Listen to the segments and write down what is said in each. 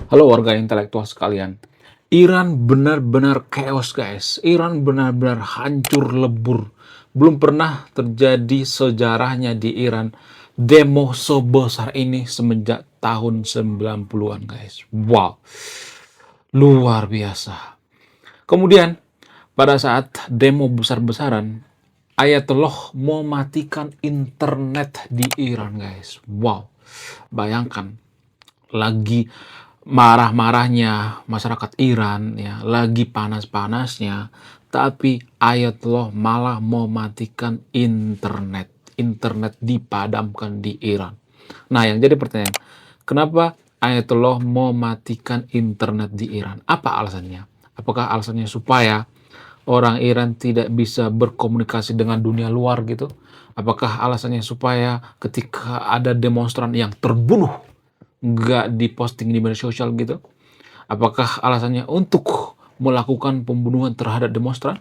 Halo warga intelektual sekalian. Iran benar-benar chaos guys. Iran benar-benar hancur lebur. Belum pernah terjadi sejarahnya di Iran demo sebesar ini semenjak tahun 90-an guys. Wow, luar biasa. Kemudian pada saat demo besar-besaran, Ayatollah mau matikan internet di Iran guys. Wow, bayangkan lagi marah-marahnya masyarakat Iran ya, lagi panas-panasnya, tapi Ayatollah malah mau matikan internet. Internet dipadamkan di Iran. Nah, yang jadi pertanyaan, kenapa Ayatollah mau matikan internet di Iran? Apa alasannya? Apakah alasannya supaya orang Iran tidak bisa berkomunikasi dengan dunia luar gitu? Apakah alasannya supaya ketika ada demonstran yang terbunuh nggak diposting di media sosial gitu? Apakah alasannya untuk melakukan pembunuhan terhadap demonstran?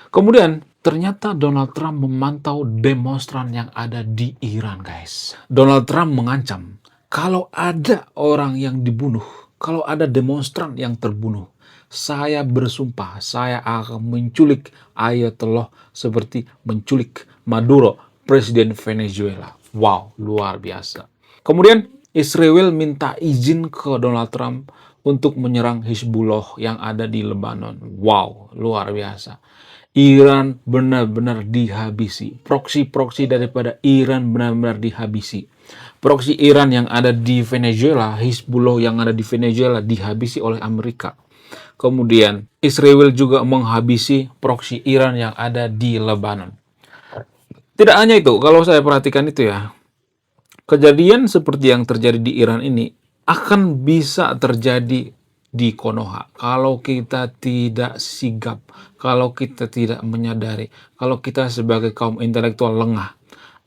Kemudian, ternyata Donald Trump memantau demonstran yang ada di Iran, guys. Donald Trump mengancam, kalau ada orang yang dibunuh, kalau ada demonstran yang terbunuh, saya bersumpah, saya akan menculik Ayatollah seperti menculik Maduro, Presiden Venezuela. Wow, luar biasa. Kemudian, Israel minta izin ke Donald Trump untuk menyerang Hizbullah yang ada di Lebanon. Wow, luar biasa. Iran benar-benar dihabisi. Proksi-proksi daripada Iran benar-benar dihabisi. Proksi Iran yang ada di Venezuela, Hizbullah yang ada di Venezuela dihabisi oleh Amerika. Kemudian Israel juga menghabisi proksi Iran yang ada di Lebanon. Tidak hanya itu, kalau saya perhatikan itu ya, kejadian seperti yang terjadi di Iran ini akan bisa terjadi di Konoha kalau kita tidak sigap, kalau kita tidak menyadari, kalau kita sebagai kaum intelektual lengah.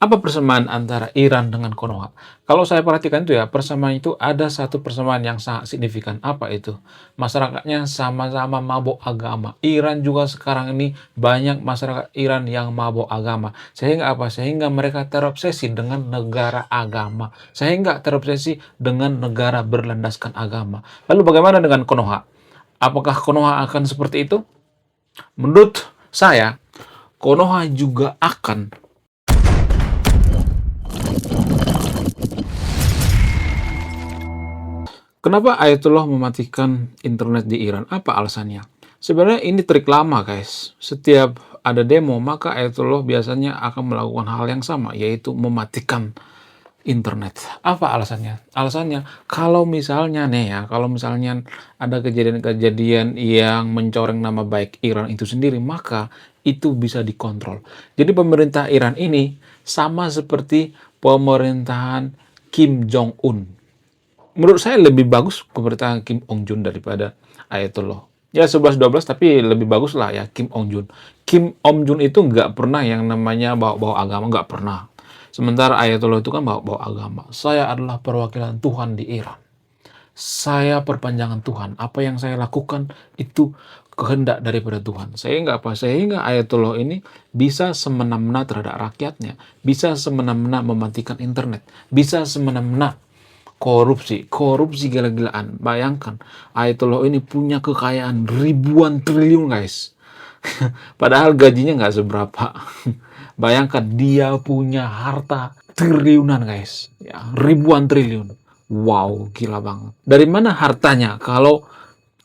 Apa persamaan antara Iran dengan Konoha? Kalau saya perhatikan itu ya, persamaan itu ada satu persamaan yang sangat signifikan. Apa itu? Masyarakatnya sama-sama mabuk agama. Iran juga sekarang ini banyak masyarakat Iran yang mabuk agama. Sehingga apa? Sehingga mereka terobsesi dengan negara agama. Sehingga terobsesi dengan negara berlandaskan agama. Lalu bagaimana dengan Konoha? Apakah Konoha akan seperti itu? Menurut saya, Konoha juga akan. Kenapa Ayatollah mematikan internet di Iran? Apa alasannya? Sebenarnya ini trik lama guys. Setiap ada demo, maka Ayatollah biasanya akan melakukan hal yang sama, yaitu mematikan internet. Apa alasannya? Alasannya, kalau misalnya nih ya, kalau misalnya ada kejadian-kejadian yang mencoreng nama baik Iran itu sendiri, maka itu bisa dikontrol. Jadi pemerintah Iran ini sama seperti pemerintahan Kim Jong-un. Menurut saya lebih bagus pemerintahan Kim Ong Jun daripada Ayatollah. Ya 11-12 tapi lebih bagus lah ya Kim Ong Jun. Kim Ong Jun itu nggak pernah yang namanya bawa-bawa agama, nggak pernah. Sementara Ayatollah itu kan bawa-bawa agama. Saya adalah perwakilan Tuhan di Iran. Saya perpanjangan Tuhan. Apa yang saya lakukan itu kehendak daripada Tuhan. Sehingga apa? Sehingga Ayatollah ini bisa semena-mena terhadap rakyatnya. Bisa semena-mena mematikan internet. Bisa semena-mena korupsi gila-gilaan. Bayangkan, Ayatollah ini punya kekayaan ribuan triliun guys. Padahal gajinya nggak seberapa. Bayangkan dia punya harta triliunan guys, ya, ribuan triliun. Wow, gila banget. Dari mana hartanya kalau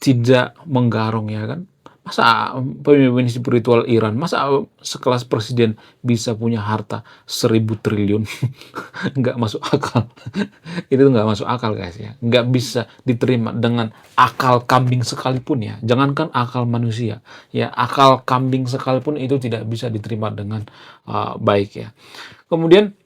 tidak menggarong ya kan? Masa pemimpin spiritual Iran, masa sekelas presiden bisa punya harta 1.000 triliun? Nggak masuk akal. Itu nggak masuk akal guys ya. Nggak bisa diterima dengan akal kambing sekalipun ya. Jangankan akal manusia. Ya, akal kambing sekalipun itu tidak bisa diterima dengan baik ya. Kemudian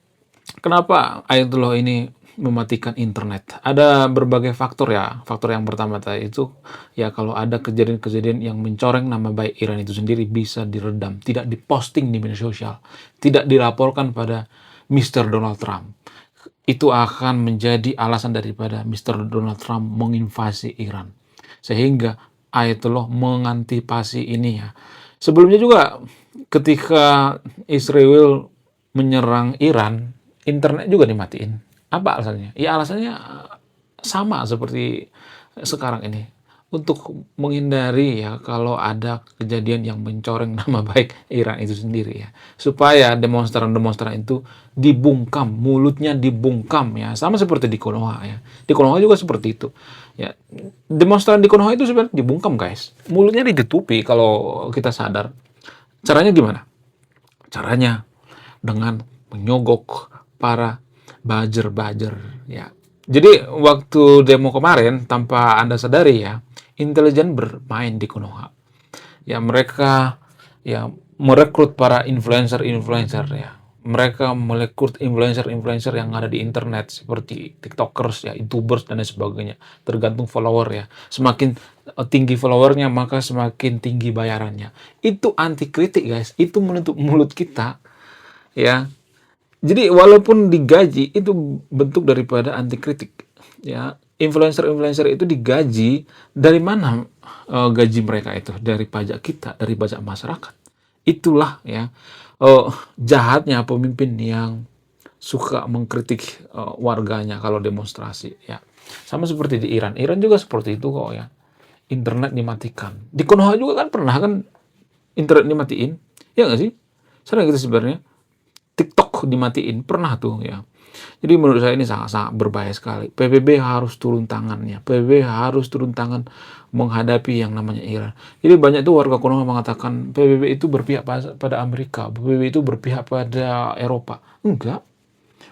kenapa Ayatullah ini mematikan internet? Ada berbagai faktor ya. Faktor yang pertama tadi itu ya kalau ada kejadian-kejadian yang mencoreng nama baik Iran itu sendiri bisa diredam, tidak diposting di media sosial, tidak dilaporkan pada Mr. Donald Trump. Itu akan menjadi alasan daripada Mr. Donald Trump menginvasi Iran. Sehingga Ayatollah mengantisipasi ini ya. Sebelumnya juga ketika Israel menyerang Iran, internet juga dimatiin. Apa alasannya? Ya alasannya sama seperti sekarang ini. Untuk menghindari ya kalau ada kejadian yang mencoreng nama baik Iran itu sendiri ya. Supaya demonstran-demonstran itu dibungkam, mulutnya dibungkam ya. Sama seperti di Konoha ya. Di Konoha juga seperti itu. Ya, demonstran di Konoha itu sebenarnya dibungkam guys. Mulutnya ditutupi kalau kita sadar. Caranya gimana? Caranya dengan menyogok para buzzer-buzzer ya. Jadi waktu demo kemarin tanpa Anda sadari ya, intelijen bermain di Konoha. Ya mereka ya merekrut para influencer-influencer ya. Mereka merekrut influencer-influencer yang ada di internet seperti TikTokers ya, YouTubers dan lain sebagainya. Tergantung follower ya. Semakin tinggi followernya maka semakin tinggi bayarannya. Itu anti kritik guys. Itu menutup mulut kita ya. Jadi walaupun digaji itu bentuk daripada anti kritik ya. Influencer-influencer itu digaji dari mana gaji mereka itu? Dari pajak kita, dari pajak masyarakat. Itulah ya jahatnya pemimpin yang suka mengkritik warganya kalau demonstrasi ya. Sama seperti di Iran. Iran juga seperti itu kok ya. Internet dimatikan. Di Konoha juga kan pernah kan internet dimatiin. Ya nggak sih? Sering gitu sebenarnya. TikTok dimatiin, pernah tuh ya. Jadi menurut saya ini sangat-sangat berbahaya sekali. PBB harus turun tangannya. PBB harus turun tangan menghadapi yang namanya Iran. Jadi banyak tuh warga Konoha mengatakan PBB itu berpihak pada Amerika, PBB itu berpihak pada Eropa. Enggak.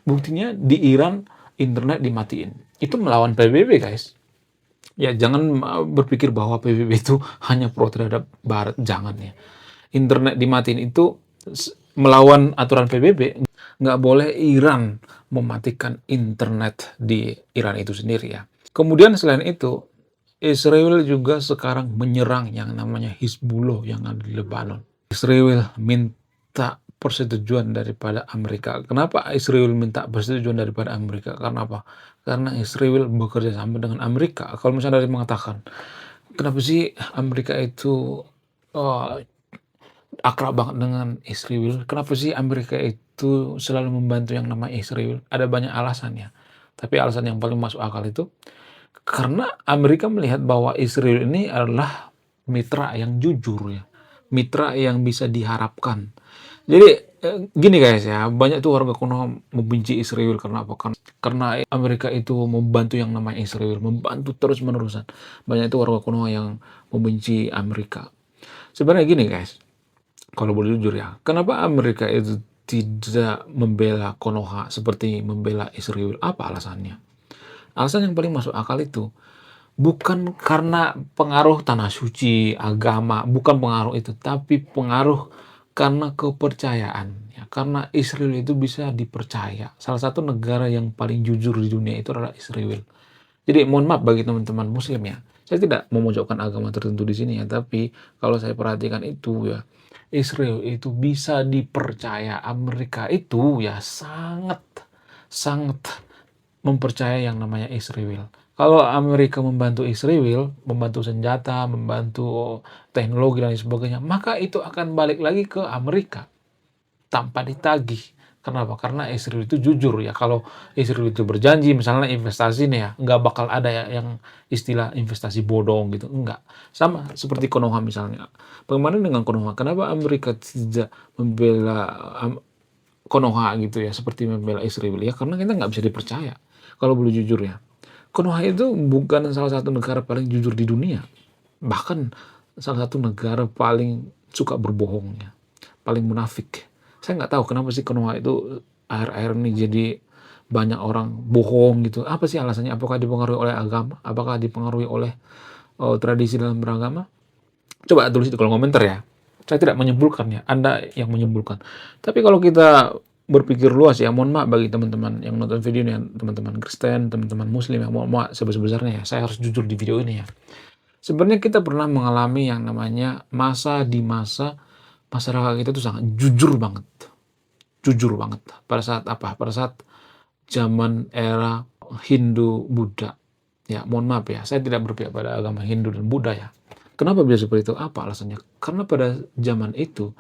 Buktinya di Iran internet dimatiin. Itu melawan PBB guys. Ya jangan berpikir bahwa PBB itu hanya pro terhadap Barat, jangan ya. Internet dimatiin itu melawan aturan PBB. Nggak boleh Iran mematikan internet di Iran itu sendiri ya. Kemudian selain itu, Israel juga sekarang menyerang yang namanya Hizbullah yang ada di Lebanon. Israel minta persetujuan daripada Amerika. Kenapa Israel minta persetujuan daripada Amerika? Karena apa? Karena Israel bekerja sama dengan Amerika. Kalau misalnya dari mengatakan, kenapa sih Amerika itu akrab banget dengan Israel? Kenapa sih Amerika itu selalu membantu yang namanya Israel? Ada banyak alasannya. Tapi alasan yang paling masuk akal itu karena Amerika melihat bahwa Israel ini adalah mitra yang jujur ya. Mitra yang bisa diharapkan. Jadi gini guys ya, banyak tuh warga Konoha membenci Israel karena apa? Karena Amerika itu membantu yang namanya Israel, membantu terus-menerusan. Banyak itu warga Konoha yang membenci Amerika. Sebenarnya gini guys, kalau boleh jujur ya, kenapa Amerika itu tidak membela Konoha seperti membela Israel? Apa alasannya? Alasan yang paling masuk akal itu bukan karena pengaruh tanah suci, agama, bukan pengaruh itu, tapi pengaruh karena kepercayaan. Ya, karena Israel itu bisa dipercaya. Salah satu negara yang paling jujur di dunia itu adalah Israel. Jadi mohon maaf bagi teman-teman Muslim ya. Saya tidak memojokkan agama tertentu di sini ya, tapi kalau saya perhatikan itu ya, Israel itu bisa dipercaya. Amerika itu ya sangat sangat mempercayai yang namanya Israel. Kalau Amerika membantu Israel, membantu senjata, membantu teknologi dan lain sebagainya, maka itu akan balik lagi ke Amerika tanpa ditagih. Kenapa? Karena Israel itu jujur ya. Kalau Israel itu berjanji, misalnya investasi nih ya, nggak bakal ada ya yang istilah investasi bodong gitu. Enggak. Sama seperti Konoha misalnya. Bagaimana dengan Konoha? Kenapa Amerika tidak membela Konoha gitu ya, seperti membela Israel? Ya karena kita nggak bisa dipercaya. Kalau boleh jujur ya. Konoha itu bukan salah satu negara paling jujur di dunia. Bahkan salah satu negara paling suka berbohongnya. Paling munafik. Saya nggak tahu kenapa sih Konoha itu akhir-akhir ini jadi banyak orang bohong gitu. Apa sih alasannya? Apakah dipengaruhi oleh agama? Apakah dipengaruhi oleh tradisi dalam beragama? Coba tulis di kolom komentar ya. Saya tidak menyimpulkan ya, Anda yang menyimpulkan. Tapi kalau kita berpikir luas ya, mohon maaf bagi teman-teman yang nonton video ini, teman-teman Kristen, teman-teman Muslim, yang mohon maaf sebesar-besarnya ya, saya harus jujur di video ini ya. Sebenarnya kita pernah mengalami yang namanya masa di masa masyarakat kita tuh sangat jujur banget. Jujur banget. Pada saat apa? Pada saat zaman era Hindu Buddha. Ya, mohon maaf ya, saya tidak berpihak pada agama Hindu dan Buddha ya. Kenapa bisa seperti itu? Apa alasannya? Karena pada zaman itu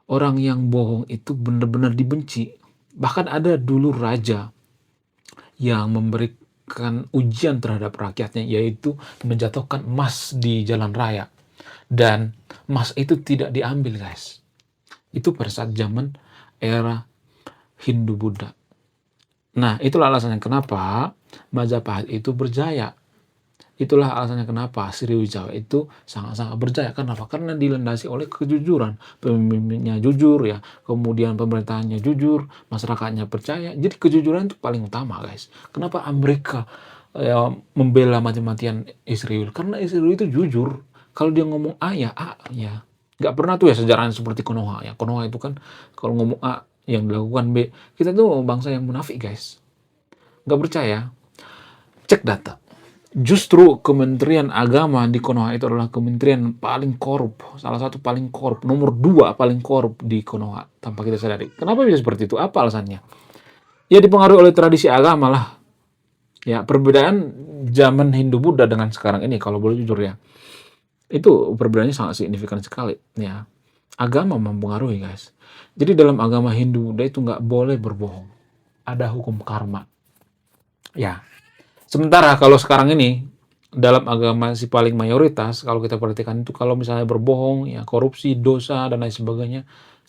orang yang bohong itu benar-benar dibenci. Bahkan ada dulu raja yang memberikan ujian terhadap rakyatnya, yaitu menjatuhkan emas di jalan raya. Dan emas itu tidak diambil, guys. Itu pada saat zaman era Hindu-Buddha. Nah, itulah alasannya kenapa Majapahit itu berjaya. Itulah alasannya kenapa Sriwijaya itu sangat-sangat berjaya. Kenapa? Karena dilandasi oleh kejujuran. Pemimpinnya jujur ya, kemudian pemerintahannya jujur, masyarakatnya percaya. Jadi kejujuran itu paling utama, guys. Kenapa Amerika ya, membela mati-matian Israel? Karena Israel itu jujur. Kalau dia ngomong A ya A ya. Nggak pernah tuh ya sejarahnya seperti Konoha ya. Konoha itu kan kalau ngomong A yang dilakukan B. Kita tuh bangsa yang munafik, guys. Nggak percaya? Cek data. Justru Kementerian Agama di Konoha itu adalah kementerian paling korup, salah satu paling korup, nomor 2 paling korup di Konoha, tanpa kita sadari. Kenapa bisa seperti itu? Apa alasannya? Ya dipengaruhi oleh tradisi agama lah. Ya, perbedaan zaman Hindu-Buddha dengan sekarang ini, kalau boleh jujur ya, itu perbedaannya sangat signifikan sekali. Ya, agama mempengaruhi, guys. Jadi dalam agama Hindu-Buddha itu nggak boleh berbohong. Ada hukum karma. Ya, sementara kalau sekarang ini dalam agama si paling mayoritas kalau kita perhatikan itu kalau misalnya berbohong, ya korupsi, dosa dan lain sebagainya,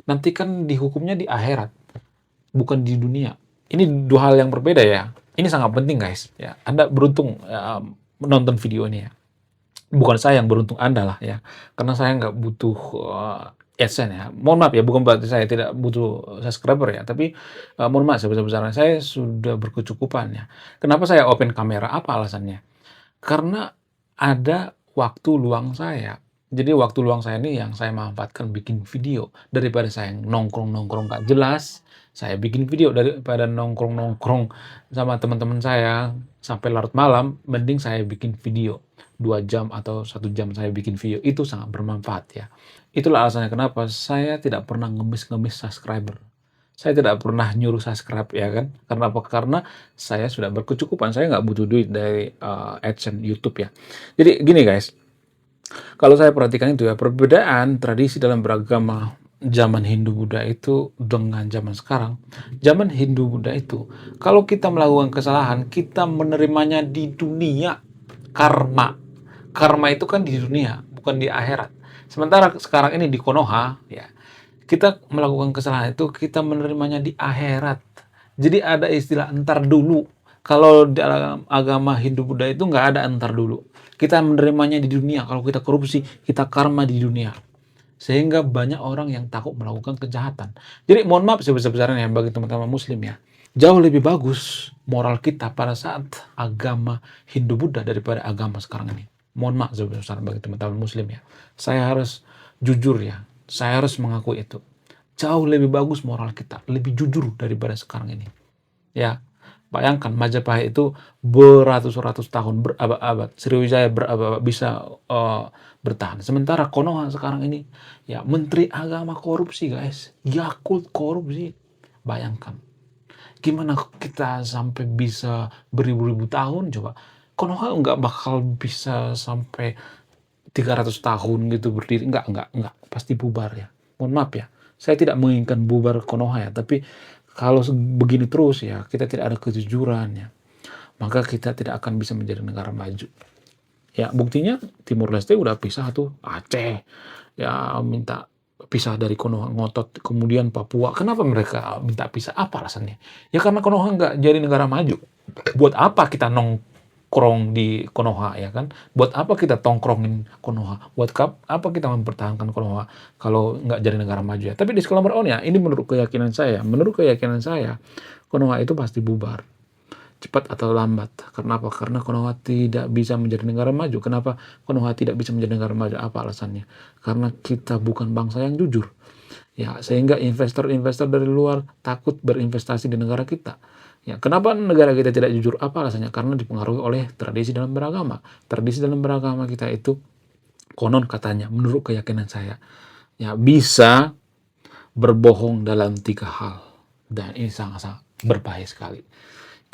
nanti kan dihukumnya di akhirat, bukan di dunia. Ini dua hal yang berbeda ya. Ini sangat penting, guys. Ya, Anda beruntung ya, menonton video ini ya. Bukan saya yang beruntung, Anda lah ya. Karena saya nggak butuh AdSense ya. Mohon maaf ya, bukan berarti saya tidak butuh subscriber ya. Tapi mohon maaf sebesar-besarnya saya sudah berkecukupan ya. Kenapa saya open kamera? Apa alasannya? Karena ada waktu luang saya. Jadi waktu luang saya ini yang saya manfaatkan bikin video. Daripada saya nongkrong-nongkrong gak jelas, saya bikin video. Daripada nongkrong-nongkrong sama teman-teman saya sampai larut malam, mending saya bikin video. 2 jam atau 1 jam saya bikin video. Itu sangat bermanfaat ya. Itulah alasannya kenapa saya tidak pernah ngemis-ngemis subscriber. Saya tidak pernah nyuruh subscribe ya kan. Karena apa? Karena saya sudah berkecukupan. Saya nggak butuh duit dari AdSense YouTube ya. Jadi gini guys, kalau saya perhatikan itu ya, perbedaan tradisi dalam beragama zaman Hindu-Buddha itu dengan zaman sekarang. Zaman Hindu-Buddha itu, kalau kita melakukan kesalahan, kita menerimanya di dunia. Karma. Karma itu kan di dunia, bukan di akhirat. Sementara sekarang ini di Konoha, ya, kita melakukan kesalahan itu kita menerimanya di akhirat. Jadi ada istilah entar dulu. Kalau dalam agama Hindu-Buddha itu nggak ada entar dulu. Kita menerimanya di dunia. Kalau kita korupsi, kita karma di dunia. Sehingga banyak orang yang takut melakukan kejahatan. Jadi mohon maaf sebesar-besarnya bagi teman-teman muslim ya. Jauh lebih bagus moral kita pada saat agama Hindu-Buddha daripada agama sekarang ini. Mohon maaf sebesar-besarnya bagi teman-teman muslim ya. Saya harus jujur ya. Saya harus mengakui itu. Jauh lebih bagus moral kita. Lebih jujur daripada sekarang ini. Ya, bayangkan Majapahit itu beratus-ratus tahun, berabad-abad. Sriwijaya berabad-abad bisa bertahan. Sementara Konoha sekarang ini, ya Menteri Agama korupsi guys. Yakult korupsi. Bayangkan. Gimana kita sampai bisa beribu-ribu tahun coba. Konoha nggak bakal bisa sampai 300 tahun gitu berdiri. Enggak. Pasti bubar ya. Mohon maaf ya. Saya tidak menginginkan bubar Konoha ya. Tapi kalau begini terus ya, kita tidak ada kejujuran ya. Maka kita tidak akan bisa menjadi negara maju. Ya, buktinya Timur Leste udah pisah tuh. Aceh. Ya, minta pisah dari Konoha, ngotot. Kemudian Papua. Kenapa mereka minta pisah? Apa alasannya? Ya karena Konoha nggak jadi negara maju. Buat apa kita nongkrong di Konoha ya kan? Buat apa kita tongkrongin Konoha? Buat apa kita mempertahankan Konoha kalau nggak jadi negara maju ya? Tapi disclaimer on ya, ini menurut keyakinan saya. Menurut keyakinan saya, Konoha itu pasti bubar. Cepat atau lambat. Kenapa? Karena Konoha tidak bisa menjadi negara maju. Kenapa Konoha tidak bisa menjadi negara maju? Apa alasannya? Karena kita bukan bangsa yang jujur. Ya, sehingga investor-investor dari luar takut berinvestasi di negara kita. Ya, kenapa negara kita tidak jujur? Apa alasannya? Karena dipengaruhi oleh tradisi dalam beragama. Tradisi dalam beragama kita itu konon katanya, menurut keyakinan saya, ya bisa berbohong dalam 3 hal. Dan ini sangat-sangat berbahaya sekali.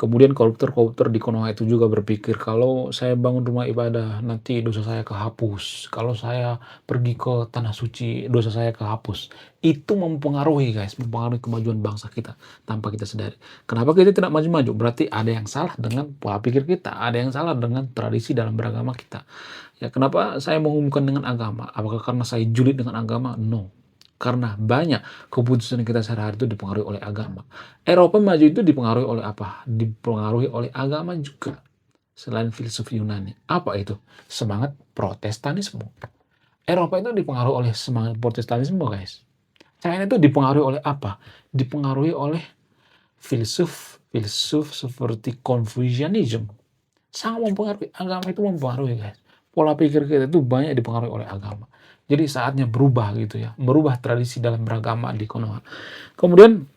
Kemudian koruptor-koruptor di Konoha itu juga berpikir, kalau saya bangun rumah ibadah, nanti dosa saya kehapus. Kalau saya pergi ke tanah suci, dosa saya kehapus. Itu mempengaruhi guys, mempengaruhi kemajuan bangsa kita tanpa kita sadari. Kenapa kita tidak maju-maju? Berarti ada yang salah dengan pola pikir kita, ada yang salah dengan tradisi dalam beragama kita. Ya, kenapa saya menghubungkan dengan agama? Apakah karena saya julid dengan agama? No. Karena banyak keputusan kita sehari-hari itu dipengaruhi oleh agama. Eropa maju itu dipengaruhi oleh apa? Dipengaruhi oleh agama juga. Selain filsuf Yunani. Apa itu? Semangat Protestanisme. Eropa itu dipengaruhi oleh semangat Protestanisme, guys. China itu dipengaruhi oleh apa? Dipengaruhi oleh filsuf seperti Confucianism. Sangat mempengaruhi. Agama itu mempengaruhi, guys. Pola pikir kita itu banyak dipengaruhi oleh agama. Jadi saatnya berubah gitu ya, merubah tradisi dalam beragama di Konoha. Kemudian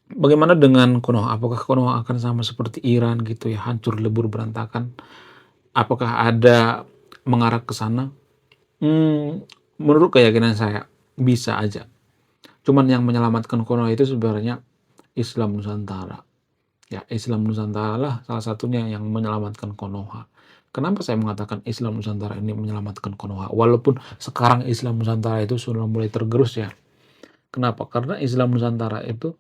bagaimana dengan Konoha? Apakah Konoha akan sama seperti Iran gitu ya, hancur lebur berantakan? Apakah ada mengarah ke sana? Menurut keyakinan saya bisa aja. Cuman yang menyelamatkan Konoha itu sebenarnya Islam Nusantara. Ya, Islam Nusantara lah salah satunya yang menyelamatkan Konoha. Kenapa saya mengatakan Islam Nusantara ini menyelamatkan Konoha? Walaupun sekarang Islam Nusantara itu sudah mulai tergerus ya. Kenapa? Karena Islam Nusantara itu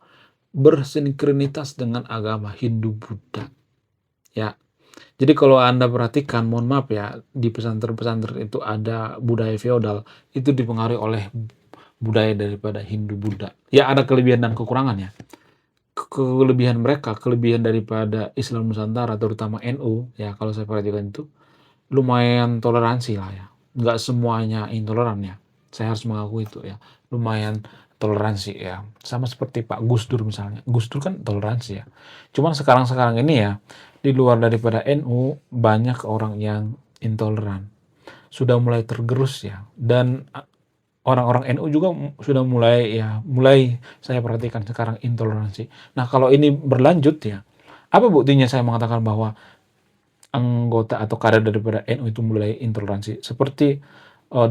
bersinkronitas dengan agama Hindu-Buddha. Ya. Jadi kalau Anda perhatikan, mohon maaf ya, di pesantren-pesantren itu ada budaya feodal, itu dipengaruhi oleh budaya daripada Hindu-Buddha. Ya, ada kelebihan dan kekurangannya. Kelebihan mereka, kelebihan daripada Islam Nusantara, terutama NU, ya kalau saya perhatikan itu, lumayan toleransi lah ya. Nggak semuanya intoleran ya. Saya harus mengakui itu ya. Lumayan toleransi ya. Sama seperti Pak Gus Dur misalnya. Gus Dur kan toleransi ya. Cuman sekarang-sekarang ini ya, di luar daripada NU, banyak orang yang intoleran. Sudah mulai tergerus ya. Dan orang-orang NU juga sudah mulai saya perhatikan sekarang intoleransi. Nah, kalau ini berlanjut ya, apa buktinya saya mengatakan bahwa anggota atau kader daripada NU itu mulai intoleransi? Seperti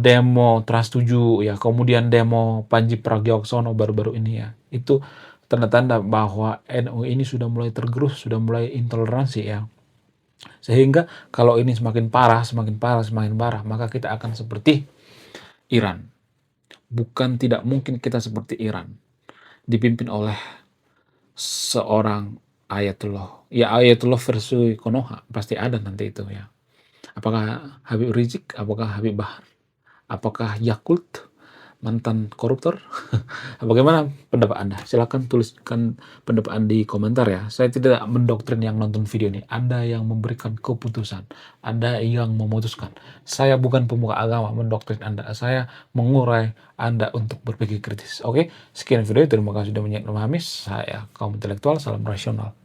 demo Trans 7 ya, kemudian demo Panji Pragiwaksono baru-baru ini ya. Itu tanda-tanda bahwa NU ini sudah mulai tergerus, sudah mulai intoleransi ya. Sehingga kalau ini semakin parah, maka kita akan seperti Iran. Bukan tidak mungkin kita seperti Iran, dipimpin oleh seorang Ayatullah. Ya, Ayatullah versi Konoha, pasti ada nanti itu ya. Apakah Habib Rizik, apakah Habib Bahar, apakah Yakult, mantan koruptor? Bagaimana pendapat Anda? Silahkan tuliskan pendapat Anda di komentar ya. Saya tidak mendoktrin yang nonton video ini. Anda yang memberikan keputusan. Anda yang memutuskan. Saya bukan pemuka agama mendoktrin Anda. Saya mengurai Anda untuk berpikir kritis. Oke, sekian video. Terima kasih sudah memahami. Saya kaum intelektual. Salam rasional.